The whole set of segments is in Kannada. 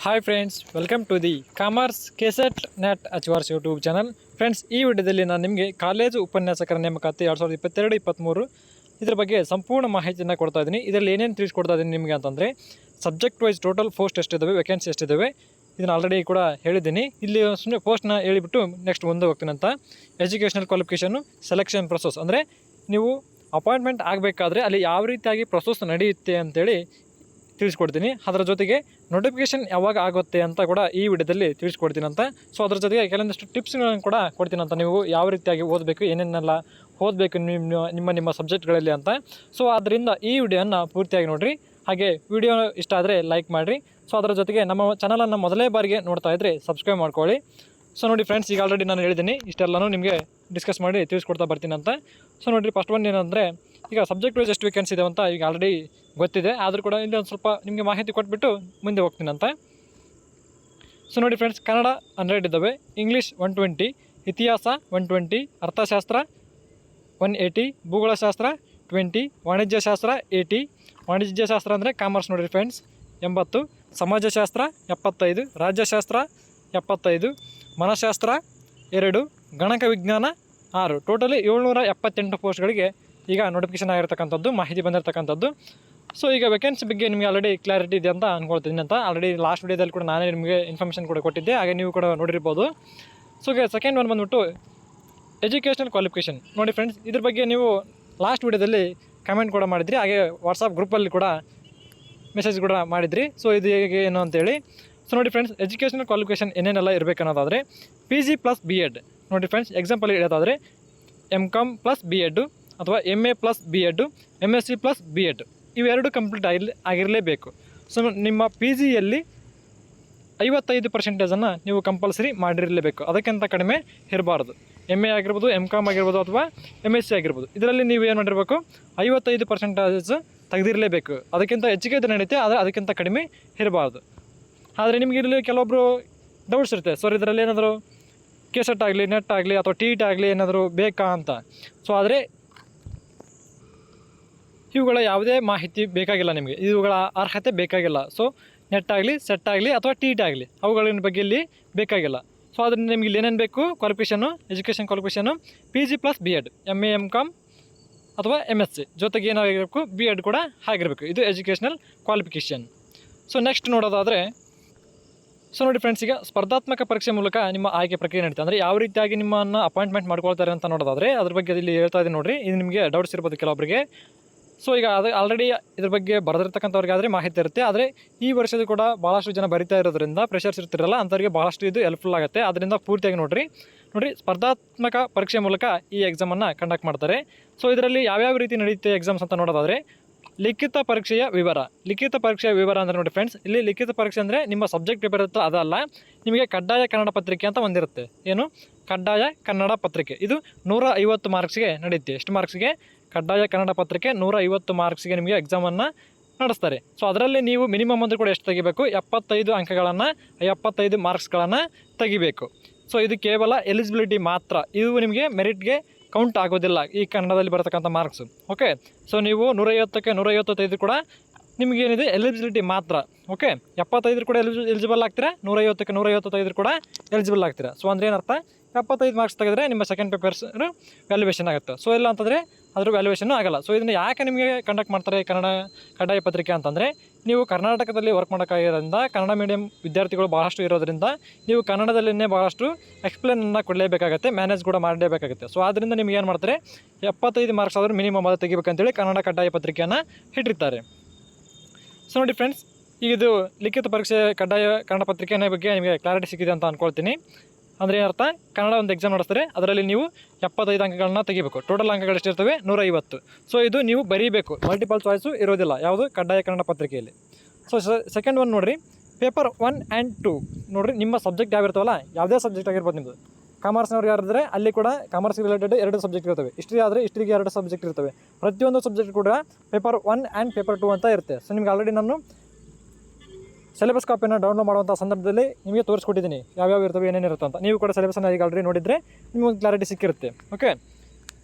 Hi friends, welcome to the commerce KSET NET achievers YouTube channel. Friends, ಈ ವಿಡಿಯೋದಲ್ಲಿ ನಾನು ನಿಮಗೆ ಕಾಲೇಜು ಉಪನ್ಯಾಸಕರ ನೇಮಕಾತಿ 2022-23 ಇದರ ಬಗ್ಗೆ ಸಂಪೂರ್ಣ ಮಾಹಿತಿಯನ್ನು ಕೊಡ್ತಾ ಇದ್ದೀನಿ. ಇದರಲ್ಲಿ ಏನೇನು ತಿಳಿಸ್ಕೊಡ್ತಾ ಇದ್ದೀನಿ ನಿಮಗೆ ಅಂತಂದರೆ, ಸಬ್ಜೆಕ್ಟ್ ವೈಸ್ ಟೋಟಲ್ ಪೋಸ್ಟ್ ಎಷ್ಟಿದ್ದಾವೆ, ವೇಕೆನ್ಸಿ ಎಷ್ಟಿದ್ದಾವೆ, ಇದನ್ನು ಆಲ್ರೆಡಿ ಕೂಡ ಹೇಳಿದ್ದೀನಿ. ಇಲ್ಲಿ ಸುಮ್ಮನೆ ಪೋಸ್ಟ್ನ ಹೇಳಿಬಿಟ್ಟು ನೆಕ್ಸ್ಟ್ ಮುಂದೆ ಹೋಗ್ತೀನಂತ. ಎಜುಕೇಷನಲ್ ಕ್ವಾಲಿಫಿಕೇಷನು, ಸೆಲೆಕ್ಷನ್ ಪ್ರೊಸೆಸ್ ಅಂದರೆ ನೀವು ಅಪಾಯಿಂಟ್ಮೆಂಟ್ ಆಗಬೇಕಾದ್ರೆ ಅಲ್ಲಿ ಯಾವ ರೀತಿಯಾಗಿ ಪ್ರೊಸೆಸ್ ನಡೆಯುತ್ತೆ ಅಂತೇಳಿ ತಿಳಿಸ್ಕೊಡ್ತೀನಿ. ಅದರ ಜೊತೆಗೆ ನೋಟಿಫಿಕೇಷನ್ ಯಾವಾಗ ಆಗುತ್ತೆ ಅಂತ ಕೂಡ ಈ ವಿಡಿಯೋದಲ್ಲಿ ತಿಳಿಸ್ಕೊಡ್ತೀನಿ ಅಂತ. ಸೊ ಅದ್ರ ಜೊತೆಗೆ ಕೆಲವೊಂದಿಷ್ಟು ಟಿಪ್ಸ್ಗಳನ್ನು ಕೂಡ ಕೊಡ್ತೀನಿ ಅಂತ, ನೀವು ಯಾವ ರೀತಿಯಾಗಿ ಓದಬೇಕು, ಏನೇನೆಲ್ಲ ಓದಬೇಕು ನಿಮ್ಮ ಸಬ್ಜೆಕ್ಟ್ಗಳಲ್ಲಿ ಅಂತ. ಸೊ ಆದ್ದರಿಂದ ಈ ವಿಡಿಯೋನ ಪೂರ್ತಿಯಾಗಿ ನೋಡಿರಿ. ಹಾಗೆ ವಿಡಿಯೋ ಇಷ್ಟ ಆದರೆ ಲೈಕ್ ಮಾಡಿರಿ. ಸೊ ಅದರ ಜೊತೆಗೆ ನಮ್ಮ ಚಾನಲನ್ನು ಮೊದಲೇ ಬಾರಿಗೆ ನೋಡ್ತಾ ಇದ್ದರೆ ಸಬ್ಸ್ಕ್ರೈಬ್ ಮಾಡ್ಕೊಳ್ಳಿ. ಸೊ ನೋಡಿ ಫ್ರೆಂಡ್ಸ್, ಈಗ ಆಲ್ರೆಡಿ ನಾನು ಹೇಳಿದ್ದೀನಿ, ಇಷ್ಟೆಲ್ಲನೂ ನಿಮಗೆ ಡಿಸ್ಕಸ್ ಮಾಡಿ ತಿಳಿಸ್ಕೊಡ್ತಾ ಬರ್ತೀನಿ ಅಂತ. ಸೊ ನೋಡಿರಿ, ಫಸ್ಟ್ ಒನ್ ಏನಂದರೆ, ಈಗ ಸಬ್ಜೆಕ್ಟ್ ವೈಸ್ ಎಷ್ಟು ವೇಕೆನ್ಸಿ ಇದೆ ಅಂತ ಈಗ ಆಲ್ರೆಡಿ ಗೊತ್ತಿದೆ. ಆದರೂ ಕೂಡ ಇಲ್ಲಿ ಒಂದು ಸ್ವಲ್ಪ ನಿಮಗೆ ಮಾಹಿತಿ ಕೊಟ್ಬಿಟ್ಟು ಮುಂದೆ ಹೋಗ್ತೀನಿ ಅಂತ. ಸೊ ನೋಡಿ ಫ್ರೆಂಡ್ಸ್, ಕನ್ನಡ 100 ಇದ್ದಾವೆ, ಇಂಗ್ಲೀಷ್ 120, ಇತಿಹಾಸ 120, ಅರ್ಥಶಾಸ್ತ್ರ 180, ಭೂಗೋಳಶಾಸ್ತ್ರ 20, ವಾಣಿಜ್ಯಶಾಸ್ತ್ರ 80. ವಾಣಿಜ್ಯಶಾಸ್ತ್ರ ಅಂದರೆ ಕಾಮರ್ಸ್ ನೋಡಿರಿ ಫ್ರೆಂಡ್ಸ್ 80, ಸಮಾಜಶಾಸ್ತ್ರ 75, ರಾಜ್ಯಶಾಸ್ತ್ರ 75, ಮನಃಶಾಸ್ತ್ರ 2, ಗಣಕ ವಿಜ್ಞಾನ 6. ಟೋಟಲಿ 778 ಪೋಸ್ಟ್ಗಳಿಗೆ ಈಗ ನೋಟಿಫಿಕೇಷನ್ ಆಗಿರ್ತಕ್ಕಂಥದ್ದು, ಮಾಹಿತಿ ಬಂದಿರತಕ್ಕಂಥದ್ದು. ಸೊ ಈಗ ವೇಕೆನ್ಸಿ ಬಗ್ಗೆ ನಿಮಗೆ ಆಲ್ರೆಡಿ ಕ್ಲಾರಿಟಿ ಇದೆ ಅಂತ ಅಂದ್ಕೊಳ್ತೀನಿ ಅಂತ. ಆಲ್ರೆಡಿ ಲಾಸ್ಟ್ ವಿಡಿಯೋದಲ್ಲಿ ಕೂಡ ನಾನೇ ನಿಮಗೆ ಇನ್ಫಾರ್ಮೇಷನ್ ಕೂಡ ಕೊಟ್ಟಿದ್ದೆ, ಹಾಗೆ ನೀವು ಕೂಡ ನೋಡಿರ್ಬೋದು. ಸೊ ಈಗ ಸೆಕೆಂಡ್ ಒನ್ ಬಂದುಬಿಟ್ಟು ಎಜುಕೇಷನಲ್ ಕ್ವಾಲಿಫಿಕೇಷನ್. ನೋಡಿ ಫ್ರೆಂಡ್ಸ್, ಇದ್ರ ಬಗ್ಗೆ ನೀವು ಲಾಸ್ಟ್ ವಿಡಿಯೋದಲ್ಲಿ ಕಮೆಂಟ್ ಕೂಡ ಮಾಡಿದ್ರಿ, ಹಾಗೆ ವಾಟ್ಸಪ್ ಗ್ರೂಪಲ್ಲಿ ಕೂಡ ಮೆಸೇಜ್ ಕೂಡ ಮಾಡಿದ್ರಿ. ಸೊ ಇದು ಹೇಗೆ ಏನು ಅಂತೇಳಿ. ಸೊ ನೋಡಿ ಫ್ರೆಂಡ್ಸ್, ಎಜುಕೇಷನಲ್ ಕ್ವಾಲಿಫಿಕೇಷನ್ ಏನೇನೆಲ್ಲ ಇರಬೇಕನ್ನೋದಾದರೆ PG + B.Ed. ನೋಡಿ ಫ್ರೆಂಡ್ಸ್, ಎಕ್ಸಾಂಪಲ್ ಹೇಳೋದಾದರೆ MCom + B.Ed ಅಥವಾ MA + B.Ed, MSc + B.Ed ಇವೆರಡು ಕಂಪ್ಲೀಟ್ ಆಗಿರಲೇಬೇಕು. ಸೊ ನಿಮ್ಮ PGಯಲ್ಲಿ 55% ನೀವು ಕಂಪಲ್ಸರಿ ಮಾಡಿರಲೇಬೇಕು, ಅದಕ್ಕಿಂತ ಕಡಿಮೆ ಇರಬಾರ್ದು. MA ಆಗಿರ್ಬೋದು, MCom ಆಗಿರ್ಬೋದು ಅಥವಾ MSc ಆಗಿರ್ಬೋದು, ಇದರಲ್ಲಿ ನೀವು ಏನು ಮಾಡಿರಬೇಕು, 55% ತೆಗೆದಿರಲೇಬೇಕು. ಅದಕ್ಕಿಂತ ಹೆಚ್ಚಿಗೆ ಇದು ನಡೀತೆ, ಆದರೆ ಅದಕ್ಕಿಂತ ಕಡಿಮೆ ಇರಬಾರ್ದು. ಆದರೆ ನಿಮಗೆ ಇಲ್ಲಿ ಕೆಲವೊಬ್ಬರು ಡೌಟ್ಸ್ ಇರುತ್ತೆ, ಸರ್ ಇದರಲ್ಲಿ ಏನಾದರೂ ಕೆಸೆಟ್ ಆಗಲಿ, ನೆಟ್ ಆಗಲಿ ಅಥವಾ TET ಆಗಲಿ ಏನಾದರೂ ಬೇಕಾ ಅಂತ. ಸೊ ಆದರೆ ಇವುಗಳ ಯಾವುದೇ ಮಾಹಿತಿ ಬೇಕಾಗಿಲ್ಲ ನಿಮಗೆ, ಇವುಗಳ ಅರ್ಹತೆ ಬೇಕಾಗಿಲ್ಲ. ಸೊ ನೆಟ್ ಆಗಲಿ, ಸೆಟ್ ಆಗಲಿ ಅಥವಾ TET ಆಗಲಿ ಅವುಗಳ ಬಗ್ಗೆ ಇಲ್ಲಿ ಬೇಕಾಗಿಲ್ಲ. ಸೊ ಅದರಿಂದ ನಿಮಗೆ ಇಲ್ಲಿ ಏನೇನು ಬೇಕು, qualification, education qualification PG + B.Ed, MA MCom ಅಥವಾ MSc ಜೊತೆಗೆ ಏನಾಗಿರಬೇಕು, B.Ed ಕೂಡ ಆಗಿರಬೇಕು. ಇದು ಎಜುಕೇಷನಲ್ ಕ್ವಾಲಿಫಿಕೇಷನ್. ಸೊ ನೆಕ್ಸ್ಟ್ ನೋಡೋದಾದರೆ, ಸೊ ನೋಡಿ ಫ್ರೆಂಡ್ಸ್, ಈಗ ಸ್ಪರ್ಧಾತ್ಮಕ ಪರೀಕ್ಷೆ ಮೂಲಕ ನಿಮ್ಮ ಆಯ್ಕೆ ಪ್ರಕ್ರಿಯೆ ನಡೀತದೆ. ಅಂದರೆ ಯಾವ ರೀತಿಯಾಗಿ ನಿಮ್ಮನ್ನು ಅಪಾಯಿಂಟ್ಮೆಂಟ್ ಮಾಡ್ಕೊಳ್ತಾರೆ ಅಂತ ನೋಡೋದಾದರೆ ಅದ್ರ ಬಗ್ಗೆ ಇಲ್ಲಿ ಹೇಳ್ತಾ ಇದ್ದೀನಿ ನೋಡಿರಿ. ಇದು ನಿಮಗೆ ಡೌಟ್ಸ್ ಇರ್ಬೋದು ಕೆಲವೊಬ್ಬರಿಗೆ. ಸೊ ಈಗ ಅದು ಆಲ್ರೆಡಿ ಇದ್ರ ಬಗ್ಗೆ ಬರೆದಿರ್ತಕ್ಕಂಥವ್ರಿಗೆ ಆದರೆ ಮಾಹಿತಿ ಇರುತ್ತೆ. ಆದರೆ ಈ ವರ್ಷದ ಕೂಡ ಭಾಳಷ್ಟು ಜನ ಬರಿತಾ ಇರೋದ್ರಿಂದ, ಪ್ರೆಷರ್ಸ್ ಇರ್ತಿರಲ್ಲ ಅಂಥವ್ರಿಗೆ ಭಾಳಷ್ಟು ಇದು ಹೆಲ್ಪ್ಫುಲ್ ಆಗುತ್ತೆ. ಅದರಿಂದ ಪೂರ್ತಿಯಾಗಿ ನೋಡಿರಿ. ಸ್ಪರ್ಧಾತ್ಮಕ ಪರೀಕ್ಷೆ ಮೂಲಕ ಈ ಎಕ್ಸಾಮನ್ನು ಕಂಡಕ್ಟ್ ಮಾಡ್ತಾರೆ. ಸೊ ಇದರಲ್ಲಿ ಯಾವ್ಯಾವ ರೀತಿ ನಡೆಯುತ್ತೆ ಎಕ್ಸಾಮ್ಸ್ ಅಂತ ನೋಡೋದಾದರೆ, ಲಿಖಿತ ಪರೀಕ್ಷೆಯ ವಿವರ. ಲಿಖಿತ ಪರೀಕ್ಷೆಯ ವಿವರ ಅಂದರೆ ನೋಡಿ ಫ್ರೆಂಡ್ಸ್, ಇಲ್ಲಿ ಲಿಖಿತ ಪರೀಕ್ಷೆ ಅಂದರೆ ನಿಮ್ಮ ಸಬ್ಜೆಕ್ಟ್ ಪೇಪರ್ ಇರುತ್ತೋ ಅದಲ್ಲ, ನಿಮಗೆ ಕಡ್ಡಾಯ ಕನ್ನಡ ಪತ್ರಿಕೆ ಅಂತ ಒಂದಿರುತ್ತೆ. ಏನು, ಕಡ್ಡಾಯ ಕನ್ನಡ ಪತ್ರಿಕೆ. ಇದು 150 ಮಾರ್ಕ್ಸ್ಗೆ ನಡೆಯುತ್ತೆ. ಎಷ್ಟು ಮಾರ್ಕ್ಸ್ಗೆ? ಕಡ್ಡಾಯ ಕನ್ನಡ ಪತ್ರಿಕೆ 150 ಮಾರ್ಕ್ಸ್ಗೆ ನಿಮಗೆ ಎಕ್ಸಾಮನ್ನು ನಡೆಸ್ತಾರೆ. ಸೊ ಅದರಲ್ಲಿ ನೀವು ಮಿನಿಮಮ್ ಅಂದರೂ ಕೂಡ ಎಷ್ಟು ತೆಗಿಬೇಕು, 75 ಅಂಕಗಳನ್ನು, 75 ಮಾರ್ಕ್ಸ್ಗಳನ್ನು ತೆಗಿಬೇಕು. ಸೊ ಇದು ಕೇವಲ ಎಲಿಜಿಬಿಲಿಟಿ ಮಾತ್ರ, ಇದು ನಿಮಗೆ ಮೆರಿಟ್ಗೆ ಕೌಂಟ್ ಆಗೋದಿಲ್ಲ ಈ ಕನ್ನಡದಲ್ಲಿ ಬರತಕ್ಕಂಥ ಮಾರ್ಕ್ಸು. ಓಕೆ, ಸೊ ನೀವು 150ಕ್ಕೆ 150 ಕೂಡ ನಿಮಗೇನಿದೆ ಎಲಿಜಿಬಿಲಿಟಿ ಮಾತ್ರ. ಓಕೆ, 75 ಕೂಡ ಎಲಿಜಿಬಲ್ ಆಗ್ತೀರಾ, 150ಕ್ಕೆ 155 ಕೂಡ ಎಲಿಜಿಬಲ್ ಆಗ್ತೀರಾ. ಸೊ ಅಂದರೆ ಏನರ್ಥ, 75 ಮಾರ್ಕ್ಸ್ ತೆಗೆದ್ರೆ ನಿಮ್ಮ ಸೆಕೆಂಡ್ ಪೇಪರ್ಸ್ ವ್ಯಾಲ್ಯೂಯೇಷನ್ ಆಗುತ್ತೆ. ಸೊ ಇಲ್ಲ ಅಂತಂದರೆ ಅದ್ರ ವ್ಯಾಲ್ಯೂಯೇಷನ್ನು ಆಗಲ್ಲ. ಸೊ ಇದನ್ನು ಯಾಕೆ ನಿಮಗೆ ಕಂಡಕ್ಟ್ ಮಾಡ್ತಾರೆ ಕನ್ನಡ ಕಡ್ಡಾಯ ಪತ್ರಿಕೆ ಅಂತಂದರೆ, ನೀವು ಕರ್ನಾಟಕದಲ್ಲಿ ವರ್ಕ್ ಮಾಡೋಕ್ಕಾಗಿರೋದ್ರಿಂದ, ಕನ್ನಡ ಮೀಡಿಯಂ ವಿದ್ಯಾರ್ಥಿಗಳು ಭಾಳಷ್ಟು ಇರೋದ್ರಿಂದ ನೀವು ಕನ್ನಡದಲ್ಲೇ ಭಾಳಷ್ಟು ಎಕ್ಸ್ಪ್ಲೇನನ್ನು ಕೊಡಲೇಬೇಕಾಗುತ್ತೆ, ಮ್ಯಾನೇಜ್ ಕೂಡ ಮಾಡಲೇಬೇಕಾಗುತ್ತೆ. ಸೊ ಆದ್ದರಿಂದ ನಿಮ್ಗೆ ಏನು ಮಾಡ್ತಾರೆ, 75 ಮಾರ್ಕ್ಸ್ ಆದರೂ ಮಿನಿಮಮ್ ಅದು ತೆಗಿಬೇಕಂತೇಳಿ ಕನ್ನಡ ಕಡ್ಡಾಯ ಪತ್ರಿಕೆಯನ್ನು ಇಟ್ಟಿರ್ತಾರೆ. ಸೊ ನೋಡಿ ಫ್ರೆಂಡ್ಸ್, ಈಗ ಇದು ಲಿಖಿತ ಪರೀಕ್ಷೆ ಕಡ್ಡಾಯ ಕನ್ನಡ ಪತ್ರಿಕೆಯ ಬಗ್ಗೆ ನಿಮಗೆ ಕ್ಲಾರಿಟಿ ಸಿಕ್ಕಿದೆ ಅಂತ ಅಂದ್ಕೊಳ್ತೀನಿ. ಅಂದರೆ ಏನರ್ಥ, ಕನ್ನಡ ಒಂದು ಎಕ್ಸಾಮ್ ನಡೆಸ್ತಾರೆ, ಅದರಲ್ಲಿ ನೀವು 75 ಅಂಕಗಳನ್ನ ತೆಗಿಬೇಕು. ಟೋಟಲ್ ಅಂಕಗಳು ಎಷ್ಟಿರ್ತವೆ, 150. ಸೊ ಇದು ನೀವು ಬರೀಬೇಕು, ಮಲ್ಟಿಪಲ್ ಚಾಯ್ಸು ಇರೋದಿಲ್ಲ ಯಾವುದು ಕಡ್ಡಾಯ ಕನ್ನಡ ಪತ್ರಿಕೆಯಲ್ಲಿ. ಸೊ ಸೆಕೆಂಡ್ ಒನ್ ನೋಡಿರಿ, ಪೇಪರ್ 1 and 2 ನೋಡಿರಿ. ನಿಮ್ಮ ಸಬ್ಜೆಕ್ಟ್ ಯಾವಿರ್ತಾವಲ್ಲ, ಯಾವುದೇ ಸಬ್ಜೆಕ್ಟ್ ಆಗಿರ್ಬೋದು, ನಿಮ್ಮದು ಕಾಮರ್ಸ್ನವ್ರಿಗೆ ಯಾರಿದ್ರೆ ಅಲ್ಲಿ ಕೂಡ ಕಾಮರ್ಸ್ ರಿಲೇಟೆಡ್ 2 ಸಬ್ಜೆಕ್ಟ್ ಇರ್ತವೆ. ಹಿಸ್ಟ್ರಿ ಆದರೆ ಹಿಸ್ಟ್ರಿಗೆ 2 ಸಬ್ಜೆಕ್ಟ್ ಇರ್ತವೆ. ಪ್ರತಿಯೊಂದು ಸಬ್ಜೆಕ್ಟ್ ಕೂಡ ಪೇಪರ್ 1 and ಪೇಪರ್ 2 ಅಂತ ಇರುತ್ತೆ. ಸೊ ನಿಮ್ಗೆ ಆಲ್ರೆಡಿ ನಾನು ಸಿಲೆಬಸ್ ಕಾಪಿಯನ್ನು ಡೌನ್ಲೋಡ್ ಮಾಡುವಂಥ ಸಂದರ್ಭದಲ್ಲಿ ನಿಮಗೆ ತೋರಿಸ್ಕೊಟ್ಟಿದ್ದೀನಿ ಯಾವ್ಯಾವ ಇರ್ತವೆ, ಏನೇನು ಇರುತ್ತೆ ಅಂತ. ನೀವು ಕೂಡ ಸಿಲೆಬಸ್ಸನ್ನು ಈಗ ಆಲ್ರೆಡಿ ನೋಡಿದರೆ ನಿಮಗೆ ಕ್ಲಾರಿಟಿ ಸಿಕ್ಕಿರುತ್ತೆ. ಓಕೆ,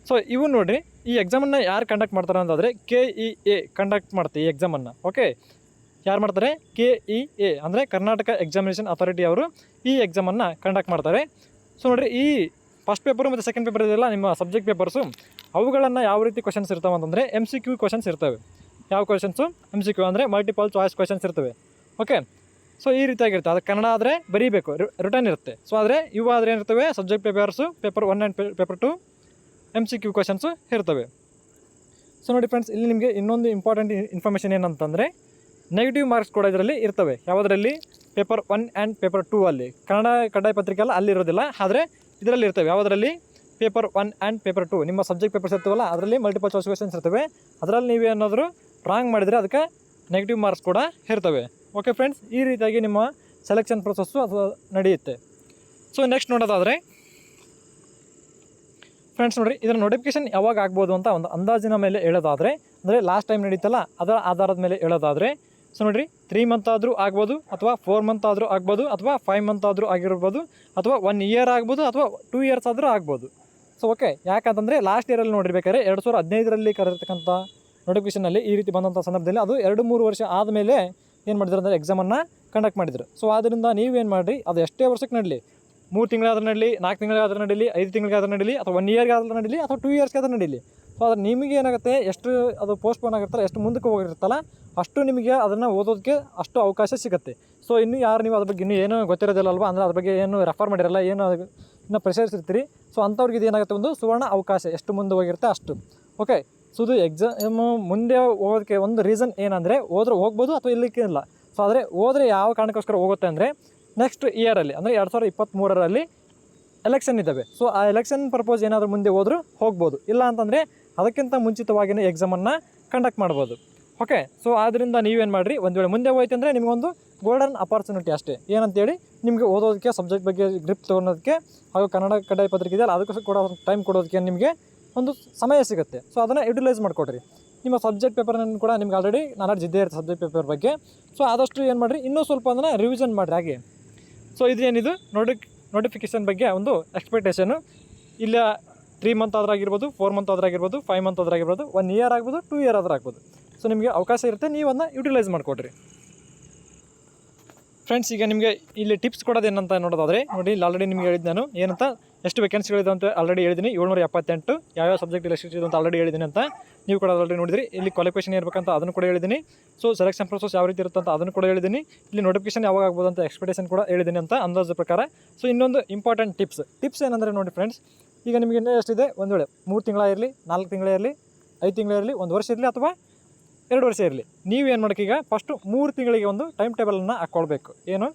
ಸೊ ಇವು ನೋಡಿರಿ, ಈ ಎಕ್ಸಾಮನ್ನು ಯಾರು ಕಂಡಕ್ಟ್ ಮಾಡ್ತಾರೆ ಅಂತಂದರೆ KEA ಕಂಡಕ್ಟ್ ಮಾಡುತ್ತೆ ಈ ಎಕ್ಸಾಮನ್ನು. ಓಕೆ, ಯಾರು ಮಾಡ್ತಾರೆ? KEA ಅಂದರೆ ಕರ್ನಾಟಕ ಎಕ್ಸಾಮಿನೇಷನ್ ಅಥಾರಿಟಿ ಅವರು ಈ ಎಕ್ಸಾಮನ್ನು ಕಂಡಕ್ಟ್ ಮಾಡ್ತಾರೆ. ಸೊ ನೋಡಿರಿ, ಈ ಫಸ್ಟ್ ಪೇಪರು ಮತ್ತು ಸೆಕೆಂಡ್ ಪೇಪರ್ ಇದೆಲ್ಲ ನಿಮ್ಮ ಸಬ್ಜೆಕ್ಟ್ ಪೇಪರ್ಸು, ಅವುಗಳನ್ನು ಯಾವ ರೀತಿ ಕ್ವಶನ್ಸ್ ಇರ್ತಾವೆ ಅಂತಂದರೆ MCQ ಕ್ವಶನ್ಸ್ ಇರ್ತವೆ. ಯಾವ ಕ್ವಶನ್ಸು? MCQ ಅಂದರೆ ಮಲ್ಟಿಪಲ್ ಚಾಯ್ಸ್ ಕ್ವಶನ್ಸ್ ಇರ್ತವೆ. ಓಕೆ, ಸೊ ಈ ರೀತಿಯಾಗಿರುತ್ತೆ. ಅದು ಕನ್ನಡ ಆದರೆ ಬರೀಬೇಕು, ರಿಟರ್ನ್ ಇರುತ್ತೆ. ಸೊ ಆದರೆ ಇವು ಆದರೆ ಏನಿರ್ತವೆ? Subject papers, paper 1 and paper 2 MCQ questions ಇರ್ತವೆ. ಸೊ ನೋಡಿ ಫ್ರೆಂಡ್ಸ್, ಇಲ್ಲಿ ನಿಮಗೆ ಇನ್ನೊಂದು ಇಂಪಾರ್ಟೆಂಟ್ ಇನ್ಫಾರ್ಮೇಷನ್ ಏನಂತಂದರೆ ನೆಗೆಟಿವ್ ಮಾರ್ಕ್ಸ್ ಕೂಡ ಇದರಲ್ಲಿ ಇರ್ತವೆ. ಯಾವುದರಲ್ಲಿ? ಪೇಪರ್ 1 ಆ್ಯಂಡ್ ಪೇಪರ್ 2 ಅಲ್ಲಿ. ಕನ್ನಡ ಕಡ್ಡಾಯ ಪತ್ರಿಕೆ ಅಲ್ಲ, ಅಲ್ಲಿ ಇರೋದಿಲ್ಲ, ಆದರೆ ಇದರಲ್ಲಿ ಇರ್ತವೆ. ಯಾವುದರಲ್ಲಿ? ಪೇಪರ್ 1 ಆ್ಯಂಡ್ ಪೇಪರ್ 2 ನಿಮ್ಮ ಸಬ್ಜೆಕ್ಟ್ ಪೇಪರ್ಸ್ ಇರ್ತವಲ್ಲ, ಅದರಲ್ಲಿ ಮಲ್ಟಿಪಲ್ ಚಾಯ್ಸ್ ಕ್ವೆಶನ್ಸ್ ಇರ್ತವೆ. ಅದರಲ್ಲಿ ನೀವೇನಾದರೂ ರಾಂಗ್ ಮಾಡಿದರೆ ಅದಕ್ಕೆ ನೆಗೆಟಿವ್ ಮಾರ್ಕ್ಸ್ ಕೂಡ ಇರ್ತವೆ. ಓಕೆ ಫ್ರೆಂಡ್ಸ್, ಈ ರೀತಿಯಾಗಿ ನಿಮ್ಮ ಸೆಲೆಕ್ಷನ್ ಪ್ರೊಸೆಸ್ಸು ಅದು ನಡೆಯುತ್ತೆ. ಸೊ ನೆಕ್ಸ್ಟ್ ನೋಡೋದಾದರೆ ಫ್ರೆಂಡ್ಸ್ ನೋಡಿರಿ, ಇದರ ನೋಟಿಫಿಕೇಷನ್ ಯಾವಾಗ ಆಗ್ಬೋದು ಅಂತ ಒಂದು ಅಂದಾಜಿನ ಮೇಲೆ ಹೇಳೋದಾದರೆ, ಅಂದರೆ ಲಾಸ್ಟ್ ಟೈಮ್ ನಡೀತಲ್ಲ ಅದರ ಆಧಾರದ ಮೇಲೆ ಹೇಳೋದಾದರೆ, ಸೊ ನೋಡಿರಿ 3 ಮಂತ್ ಆದರೂ ಆಗ್ಬೋದು, ಅಥವಾ 4 ಮಂತ್ ಆದರೂ ಆಗ್ಬೋದು, ಅಥವಾ 5 ಮಂತ್ ಆದರೂ ಆಗಿರ್ಬೋದು, ಅಥವಾ 1 ಇಯರ್ ಆಗ್ಬೋದು, ಅಥವಾ 2 ಇಯರ್ಸ್ ಆದರೂ ಆಗ್ಬೋದು. ಸೊ ಓಕೆ, ಯಾಕಂತಂದರೆ ಲಾಸ್ಟ್ ಇಯರಲ್ಲಿ ನೋಡಿರ್ಬೇಕಾದ್ರೆ 2015ರಲ್ಲಿ ಕರೆದಿರ್ತಕ್ಕಂಥ ನೋಟಿಫಿಕೇಷನಲ್ಲಿ ಈ ರೀತಿ ಬಂದಂಥ ಸಂದರ್ಭದಲ್ಲಿ ಅದು 2-3 ವರ್ಷ ಆದಮೇಲೆ ಏನು ಮಾಡಿದ್ರು ಅಂದರೆ ಎಕ್ಸಾಮನ್ನು ಕಂಡಕ್ಟ್ ಮಾಡಿದರು. ಸೊ ಆದ್ದರಿಂದ ನೀವೇನು ಮಾಡಿರಿ, ಅದು ಎಷ್ಟೇ ವರ್ಷಕ್ಕೆ ನಡೀಲಿ, 3 ತಿಂಗಳಾದ್ರೂ ನಡೀಲಿ, 4 ತಿಂಗಳಿಗಾದ್ರೂ ನಡೀಲಿ, 5 ತಿಂಗಳಿಗಾದ್ರೂ ನಡೀಲಿ, ಅಥವಾ 1 ಇಯರ್ಗಾದ್ರೂ ನಡೀಲಿ, ಅಥವಾ 2 ಇಯರ್ಸ್ಗಾದ್ರೂ ನಡೀಲಿ. ಸೊ ಅದು ನಿಮಗೆ ಏನಾಗುತ್ತೆ, ಎಷ್ಟು ಅದು ಪೋಸ್ಟ್ಪೋನ್ ಆಗಿರ್ತಾರೆ, ಎಷ್ಟು ಮುಂದಕ್ಕೆ ಹೋಗಿರುತ್ತಲ್ಲ ಅಷ್ಟು ನಿಮಗೆ ಅದನ್ನು ಓದೋದಕ್ಕೆ ಅಷ್ಟು ಅವಕಾಶ ಸಿಗುತ್ತೆ. ಸೊ ಇನ್ನು ಯಾರು ನೀವು ಅದ್ರ ಬಗ್ಗೆ ಇನ್ನೂ ಏನೂ ಗೊತ್ತಿರೋದಿಲ್ಲ ಅಲ್ವಾ, ಅಂದರೆ ಅದ್ರ ಬಗ್ಗೆ ಏನು ರೆಫರ್ ಮಾಡಿರಲ್ಲ, ಏನು ಇನ್ನೂ ಪ್ರೆಷರ್ಸ್ ಇರ್ತೀರಿ. ಸೊ ಅಂಥವ್ರಿಗೆ ಇದು ಏನಾಗುತ್ತೆ, ಒಂದು ಸುವರ್ಣ ಅವಕಾಶ, ಎಷ್ಟು ಮುಂದೆ ಹೋಗಿರುತ್ತೆ ಅಷ್ಟು. ಓಕೆ, ಸೊ ಇದು ಎಕ್ಸಾಮು ಮುಂದೆ ಹೋಗೋದಕ್ಕೆ ಒಂದು ರೀಸನ್ ಏನಂದರೆ, ಹೋದ್ರೆ ಹೋಗ್ಬೋದು ಅಥವಾ ಇಲ್ಲಿಕ್ಕೆ ಇಲ್ಲ. ಸೊ ಆದರೆ ಹೋದರೆ ಯಾವ ಕಾರಣಕ್ಕೋಸ್ಕರ ಹೋಗುತ್ತೆ ಅಂದರೆ, ನೆಕ್ಸ್ಟ್ ಇಯರಲ್ಲಿ ಅಂದರೆ 2023ರಲ್ಲಿ ಎಲೆಕ್ಷನ್ ಇದ್ದಾವೆ. ಸೊ ಆ ಎಲೆಕ್ಷನ್ ಪರ್ಪೋಸ್ ಏನಾದರೂ ಮುಂದೆ ಹೋದರೂ ಹೋಗ್ಬೋದು, ಇಲ್ಲ ಅಂತಂದರೆ ಅದಕ್ಕಿಂತ ಮುಂಚಿತವಾಗಿಯೇ ಎಕ್ಸಾಮನ್ನು ಕಂಡಕ್ಟ್ ಮಾಡ್ಬೋದು. ಓಕೆ, ಸೊ ಆದ್ದರಿಂದ ನೀವೇನು ಮಾಡಿರಿ, ಒಂದು ವೇಳೆ ಮುಂದೆ ಹೋಯ್ತು ಅಂದರೆ ನಿಮಗೊಂದು ಗೋಲ್ಡನ್ ಅಪಾರ್ಚುನಿಟಿ ಅಷ್ಟೇ. ಏನಂತೇಳಿ, ನಿಮಗೆ ಓದೋದಕ್ಕೆ, ಸಬ್ಜೆಕ್ಟ್ ಬಗ್ಗೆ ಗ್ರಿಪ್ ತೊಗೊಳೋದಕ್ಕೆ, ಹಾಗೂ ಕನ್ನಡ ಕಡ್ಡಾಯ ಪತ್ರಿಕೆ ಇದೆಯಲ್ಲ ಅದಕ್ಕೂ ಕೂಡ ಟೈಮ್ ಕೊಡೋದಕ್ಕೆ ನಿಮಗೆ ಒಂದು ಸಮಯ ಸಿಗುತ್ತೆ. ಸೊ ಅದನ್ನು ಯುಟಿಲೈಸ್ ಮಾಡಿಕೊಡ್ರಿ. ನಿಮ್ಮ ಸಬ್ಜೆಕ್ಟ್ ಪೇಪರನ್ನು ಕೂಡ ನಿಮ್ಗೆ ಆಲ್ರೆಡಿ ನಾಲೆಡ್ಜ್ ಇದ್ದೇ ಇರುತ್ತೆ ಸಬ್ಜೆಕ್ಟ್ ಪೇಪರ್ ಬಗ್ಗೆ. ಸೊ ಆದಷ್ಟು ಏನು ಮಾಡಿರಿ, ಇನ್ನೂ ಸ್ವಲ್ಪ ಅದನ್ನು ರಿವಿಷನ್ ಮಾಡಿರಿ ಹಾಗೆ. ಸೊ ಇದೇನಿದು ನೋಟಿಫಿಕೇಷನ್ ಬಗ್ಗೆ ಒಂದು ಎಕ್ಸ್ಪೆಕ್ಟೇಷನು. ಇಲ್ಲ 3 ಮಂತ್ ಆದರೂ ಆಗಿರ್ಬೋದು, 4 ಮಂತ್ ಆದರೂ ಆಗಿರ್ಬೋದು, 5 ಮಂತ್ ಆದರೂ ಆಗಿರ್ಬೋದು, 1 ಇಯರ್ ಆಗ್ಬೋದು, 2 ಇಯರ್ ಆದರೂ ಆಗ್ಬೋದು. ಸೊ ನಿಮಗೆ ಅವಕಾಶ ಇರುತ್ತೆ, ನೀವು ಅದನ್ನ ಯುಟಿಲೈಸ್ ಮಾಡಿಕೊಡ್ರಿ ಫ್ರೆಂಡ್ಸ್. ಈಗ ನಿಮಗೆ ಇಲ್ಲಿ ಟಿಪ್ಸ್ ಕೊಡೋದೇನಂತ ನೋಡೋದಾದರೆ, ನೋಡಿ ಇಲ್ಲಿ ಆಲ್ರೆಡಿ ನಿಮಗೆ ಹೇಳಿದ್ದು ನಾನು ಏನಂತ, ಎಷ್ಟು ವೇಕೆನ್ಸಿಗಳಿದೆ ಅಂತ ಆಲ್ರೆಡಿ ಹೇಳಿದ್ದೀನಿ. 778 ಯಾವ್ಯಾವ ಸಬ್ಜೆಕ್ಟ್ ಎಷ್ಟಿದೆ ಅಂತ ಆಲ್ರೆಡಿ ಹೇಳಿದ್ದೀನಿ ಅಂತ ನೀವು ಕೂಡ ಆಲ್ರೆಡಿ ನೋಡಿದ್ರಿ. ಇಲ್ಲಿ ಕ್ವಾಲಿಫಿಕೇಷನ್ ಇರಬೇಕಂತ ಅದನ್ನು ಕೂಡ ಹೇಳಿದ್ದೀನಿ. ಸೊ ಸೆಲೆಕ್ಷನ್ ಪ್ರೊಸೆಸ್ ಯಾವ ರೀತಿ ಇರುತ್ತೆ ಅಂತ ಅದನ್ನು ಕೂಡ ಹೇಳಿದ್ದೀನಿ. ಇಲ್ಲಿ ನೋಟಿಫಿಕೇಷನ್ ಯಾವಾಗ ಆಗ್ಬೋದು ಅಂತ ಎಕ್ಸ್ಪೆಕ್ಟೇಷನ್ ಕೂಡ ಹೇಳಿದ್ದೀನಿ ಅಂತ ಅಂದಾಜು ಪ್ರಕಾರ. ಸೊ ಇನ್ನೊಂದು ಇಂಪಾರ್ಟೆಂಟ್ ಟಿಪ್ಸ್ ಏನಂದರೆ ನೋಡಿ ಫ್ರೆಂಡ್ಸ್, ಈಗ ನಿಮಗೆ ಇನ್ನೂ ಎಷ್ಟಿದೆ, ಒಂದು ವೇಳೆ 3 ತಿಂಗಳ ಇರಲಿ, 4 ತಿಂಗಳ ಇರಲಿ, 5 ತಿಂಗಳ ಇರಲಿ, 1 ವರ್ಷ ಇರಲಿ, ಅಥವಾ 2 ವರ್ಷ ಇರಲಿ, ನೀವೇನು ಮಾಡೋಕ್ಕೆ, ಈಗ ಫಸ್ಟು 3 ತಿಂಗಳಿಗೆ ಒಂದು ಟೈಮ್ ಟೇಬಲನ್ನು ಹಾಕ್ಕೊಳ್ಬೇಕು. ಏನು,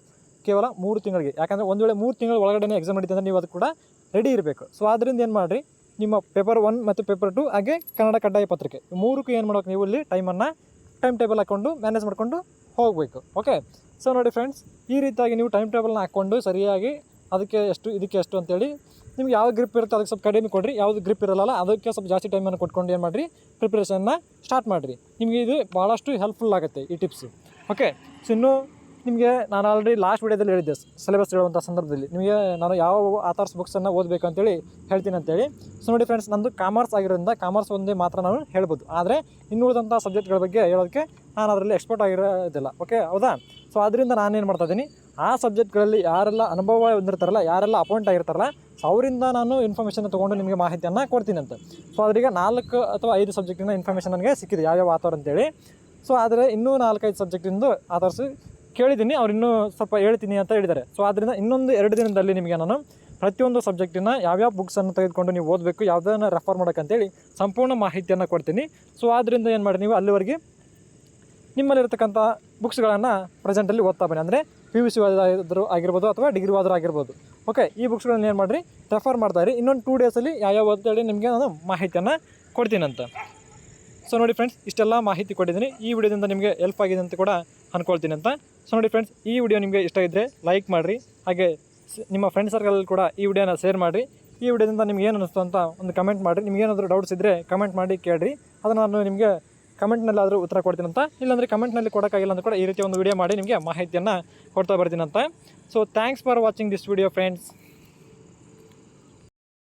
ಕೇವಲ 3 ತಿಂಗಳಿಗೆ. ಯಾಕಂದರೆ ಒಂದು ವೇಳೆ 3 ತಿಂಗಳ ಒಳಗಡೆ ಎಕ್ಸಾಮ್ ನಡೀತಂದ್ರೆ ನೀವು ಅದು ಕೂಡ ರೆಡಿ ಇರಬೇಕು. ಸೊ ಆದ್ದರಿಂದ ಏನು ಮಾಡಿರಿ, ನಿಮ್ಮ ಪೇಪರ್ 1 ಮತ್ತು ಪೇಪರ್ 2 ಹಾಗೆ ಕನ್ನಡ ಕಡ್ಡಾಯ ಪತ್ರಿಕೆ, 3ಕ್ಕೂ ಏನು ಮಾಡೋಕೆ, ನೀವು ಇಲ್ಲಿ ಟೈಮ್ ಟೇಬಲ್ ಹಾಕ್ಕೊಂಡು ಮ್ಯಾನೇಜ್ ಮಾಡಿಕೊಂಡು ಹೋಗಬೇಕು. ಓಕೆ, ಸೊ ನೋಡಿ ಫ್ರೆಂಡ್ಸ್, ಈ ರೀತಿಯಾಗಿ ನೀವು ಟೈಮ್ ಟೇಬಲ್ನ ಹಾಕ್ಕೊಂಡು ಸರಿಯಾಗಿ ಅದಕ್ಕೆ ಎಷ್ಟು, ಇದಕ್ಕೆ ಎಷ್ಟು ಅಂತೇಳಿ ನಿಮ್ಗೆ ಯಾವ ಗ್ರಿಪ್ ಇರುತ್ತೆ ಅದಕ್ಕೆ ಸ್ವಲ್ಪ ಕಡಿಮೆ ಕೊಡಿರಿ, ಯಾವುದು ಗ್ರಿಪ್ ಇರಲ್ಲ ಅದಕ್ಕೆ ಸ್ವಲ್ಪ ಜಾಸ್ತಿ ಟೈಮನ್ನು ಕೊಟ್ಕೊಂಡು ಏನು ಮಾಡಿರಿ, ಪ್ರಿಪ್ರೇಷನ್ನ ಸ್ಟಾರ್ಟ್ ಮಾಡಿರಿ. ನಿಮಗೆ ಇದು ಭಾಳಷ್ಟು ಹೆಲ್ಪ್ಫುಲ್ ಆಗುತ್ತೆ ಈ ಟಿಪ್ಸು. ಓಕೆ, ಸೊ ಇನ್ನೂ ನಿಮಗೆ ನಾನು ಆಲ್ರೆಡಿ ಲಾಸ್ಟ್ ವೀಡಿಯೋದಲ್ಲಿ ಹೇಳಿದ್ದೆ ಸಿಲೆಬಸ್ ಹೇಳುವಂಥ ಸಂದರ್ಭದಲ್ಲಿ ನಿಮಗೆ ನಾನು ಯಾವ ಆಥರ್ಸ್ ಬುಕ್ಸನ್ನು ಓದಬೇಕು ಅಂತೇಳಿ ಹೇಳ್ತೀನಿ ಅಂತೇಳಿ. ಸೊ ನೋಡಿ ಫ್ರೆಂಡ್ಸ್, ನಂದು ಕಾಮರ್ಸ್ ಆಗಿರೋದ್ರಿಂದ ಕಾಮರ್ಸ್ ಒಂದೇ ಮಾತ್ರ ನಾನು ಹೇಳ್ಬೋದು, ಆದರೆ ಇನ್ನುಳಿದಂಥ ಸಬ್ಜೆಕ್ಟ್ಗಳ ಬಗ್ಗೆ ಹೇಳೋದಕ್ಕೆ ನಾನು ಅದರಲ್ಲಿ ಎಕ್ಸ್ಪರ್ಟ್ ಆಗಿರೋದಿಲ್ಲ. ಓಕೆ, ಹೌದಾ? ಸೊ ಅದರಿಂದ ನಾನೇನು ಮಾಡ್ತಾಯಿದ್ದೀನಿ, ಆ ಸಬ್ಜೆಕ್ಟ್ಗಳಲ್ಲಿ ಯಾರೆಲ್ಲ ಅನುಭವ ಹೊಂದಿರ್ತಾರಲ್ಲ, ಯಾರೆಲ್ಲ ಅಪಾಯಿಂಟ್ ಆಗಿರ್ತಾರಲ್ಲ, ಸೊ ಅವರಿಂದ ನಾನು ಇನ್ಫಾರ್ಮೇಷನ್ ತೊಗೊಂಡು ನಿಮಗೆ ಮಾಹಿತಿಯನ್ನು ಕೊಡ್ತೀನಿ ಅಂತ. ಸೊ ಅದರೀಗ 4 ಅಥವಾ 5 ಸಬ್ಜೆಕ್ಟಿನ ಇನ್ಫಾರ್ಮೇಷನ್ ನನಗೆ ಸಿಕ್ಕಿದೆ, ಯಾವ್ಯಾವ ಆಥರ್ ಅಂತೇಳಿ. ಸೊ ಆದರೆ ಇನ್ನೂ 4-5 ಸಬ್ಜೆಕ್ಟಿಂದು ಆಥರ್ಸ್ ಕೇಳಿದ್ದೀನಿ, ಅವ್ರು ಇನ್ನೂ ಸ್ವಲ್ಪ ಹೇಳ್ತೀನಿ ಅಂತ ಹೇಳಿದ್ದಾರೆ. ಸೊ ಆದ್ದರಿಂದ ಇನ್ನೊಂದು 2 ದಿನದಲ್ಲಿ ನಿಮಗೆ ನಾನು ಪ್ರತಿಯೊಂದು ಸಬ್ಜೆಕ್ಟಿನ ಯಾವ್ಯಾವ ಬುಕ್ಸನ್ನು ತೆಗೆದುಕೊಂಡು ನೀವು ಓದಬೇಕು, ಯಾವುದನ್ನು ರೆಫರ್ ಮಾಡೋಕ್ಕಂತೇಳಿ ಸಂಪೂರ್ಣ ಮಾಹಿತಿಯನ್ನು ಕೊಡ್ತೀನಿ. ಸೊ ಆದ್ದರಿಂದ ಏನು ಮಾಡಿ, ನೀವು ಅಲ್ಲಿವರೆಗೆ ನಿಮ್ಮಲ್ಲಿರ್ತಕ್ಕಂಥ ಬುಕ್ಸ್ಗಳನ್ನು ಪ್ರೆಸೆಂಟಲ್ಲಿ ಓದ್ತಾ ಬನ್ನಿ. ಅಂದರೆ PUC ಆದರೂ ಆಗಿರ್ಬೋದು ಅಥವಾ ಡಿಗ್ರಿ ಆದರೂ ಆಗಿರ್ಬೋದು. ಓಕೆ, ಈ ಬುಕ್ಸ್ಗಳನ್ನ ಏನು ಮಾಡಿರಿ, ರೆಫರ್ ಮಾಡ್ತಾಯಿರಿ. ಇನ್ನೊಂದು 2 ಡೇಸಲ್ಲಿ ಯಾವ್ಯಾವ ಅಂತೇಳಿ ನಿಮಗೆ ನಾನು ಮಾಹಿತಿಯನ್ನು ಕೊಡ್ತೀನಂತ. ಸೊ ನೋಡಿ ಫ್ರೆಂಡ್ಸ್, ಇಷ್ಟೆಲ್ಲ ಮಾಹಿತಿ ಕೊಟ್ಟಿದ್ದೀನಿ. ಈ ವಿಡಿಯೋದಿಂದ ನಿಮಗೆ ಹೆಲ್ಪ್ ಆಗಿದೆ ಅಂತ ಕೂಡ ಅಂದ್ಕೊಳ್ತೀನಿ ಅಂತ. ಸೊ ನೋಡಿ ಫ್ರೆಂಡ್ಸ್, ಈ ವಿಡಿಯೋ ನಿಮಗೆ ಇಷ್ಟ ಇದ್ದರೆ ಲೈಕ್ ಮಾಡಿರಿ, ಹಾಗೆ ನಿಮ್ಮ ಫ್ರೆಂಡ್ ಸರ್ಕಲಲ್ಲಿ ಕೂಡ ಈ ವಿಡಿಯೋನ ಶೇರ್ ಮಾಡಿರಿ. ಈ ವಿಡಿಯೋದಿಂದ ನಿಮ್ಗೆ ಏನು ಅನ್ನಿಸ್ತು ಅಂತ ಒಂದು ಕಮೆಂಟ್ ಮಾಡಿರಿ. ನಿಮಗೇನಾದರೂ ಡೌಟ್ಸ್ ಇದ್ದರೆ ಕಮೆಂಟ್ ಮಾಡಿ ಕೇಳಿರಿ, ಅದನ್ನು ನಾನು ನಿಮಗೆ ಕಮೆಂಟ್ನಲ್ಲಾದರೂ ಉತ್ತರ ಕೊಡ್ತೀನಿ ಅಂತ. ಇಲ್ಲಾಂದರೆ ಕಮೆಂಟ್ನಲ್ಲಿ ಕೊಡೋಕ್ಕಾಗಿಲ್ಲ ಅಂತ ಕೂಡ ಈ ರೀತಿ ಒಂದು ವಿಡಿಯೋ ಮಾಡಿ ನಿಮಗೆ ಮಾಹಿತಿಯನ್ನು ಕೊಡ್ತಾ ಬರ್ತೀನಿ ಅಂತ. So thanks for watching this video friends.